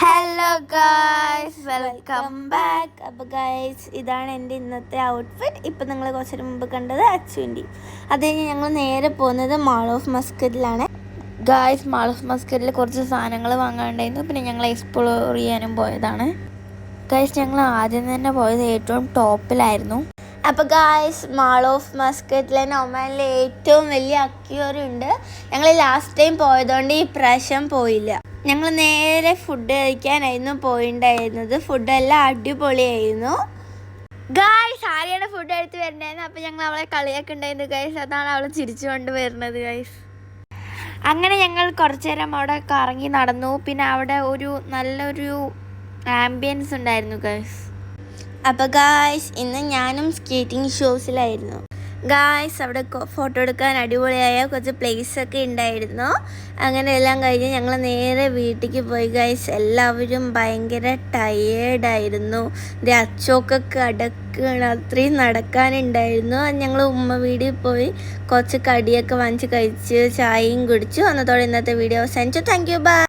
Hello guys, welcome back. അപ്പോൾ guys, ഇതാണ് എൻ്റെ ഇന്നത്തെ ഔട്ട്ഫിറ്റ്. ഇപ്പം നിങ്ങൾ കുറച്ച് മുമ്പ് കണ്ടത് അച്ചുവിൻ്റെ. അത് കഴിഞ്ഞ് ഞങ്ങൾ നേരെ പോകുന്നത് മാൾ ഓഫ് മസ്കറ്റിലാണ്. ഗായ്സ്, മാൾ ഓഫ് മസ്കറ്റിൽ കുറച്ച് സാധനങ്ങൾ വാങ്ങാനുണ്ടായിരുന്നു. പിന്നെ ഞങ്ങൾ എക്സ്പ്ലോർ ചെയ്യാനും പോയതാണ്. ഗായ്സ്, ഞങ്ങൾ ആദ്യം തന്നെ പോയത് ഏറ്റവും ടോപ്പിലായിരുന്നു. അപ്പോൾ ഗായ്സ്, മാൾ ഓഫ് മസ്കറ്റിലെ ഒമാനിലെ ഏറ്റവും വലിയ അക്വേറിയം ഉണ്ട്. ഞങ്ങൾ ലാസ്റ്റ് ടൈം പോയതുകൊണ്ട് ഈ പ്രാവശ്യം പോയില്ല. ഞങ്ങൾ നേരെ ഫുഡ് കഴിക്കാനായിരുന്നു പോയിണ്ടായിരുന്നത്. ഫുഡെല്ലാം അടിപൊളിയായിരുന്നു. ഗായ്സ്, ആരെയാണ് ഫുഡ് എടുത്ത് വരുന്നതെന്ന് അപ്പോൾ ഞങ്ങൾ അവളെ കളിയൊക്കെ ഉണ്ടായിരുന്നു ഗായ്സ്. അതാണ് അവൾ ചിരിച്ചുകൊണ്ട് വരുന്നത് ഗായ്സ്. അങ്ങനെ ഞങ്ങൾ കുറച്ചു നേരം അവിടെ കറങ്ങി നടന്നു. പിന്നെ അവിടെ ഒരു നല്ലൊരു ആംബിയൻസ് ഉണ്ടായിരുന്നു ഗായ്സ്. അപ്പോൾ ഗായ്സ്, ഇന്ന് ഞാനും സ്കേറ്റിംഗ് ഷോസിലായിരുന്നു. ഗായ്സ്, അവിടെ ഫോട്ടോ എടുക്കാൻ അടിപൊളിയായ കുറച്ച് പ്ലേസൊക്കെ ഉണ്ടായിരുന്നു. അങ്ങനെ എല്ലാം കഴിഞ്ഞ് ഞങ്ങൾ നേരെ വീട്ടിലേക്ക് പോയി ഗായ്സ്. എല്ലാവരും ഭയങ്കര ടയേർഡായിരുന്നു. ഇത് അച്ചോക്കെ കിടക്കുകയാണ്, അത്രയും നടക്കാനുണ്ടായിരുന്നു. ഞങ്ങൾ ഉമ്മ വീട്ടിൽ പോയി കുറച്ച് കടിയൊക്കെ വാങ്ങിച്ച് കഴിച്ച് ചായയും കുടിച്ചു. അന്നത്തോടെ ഇന്നത്തെ വീഡിയോ അവസാനിച്ചു. Thank you, by.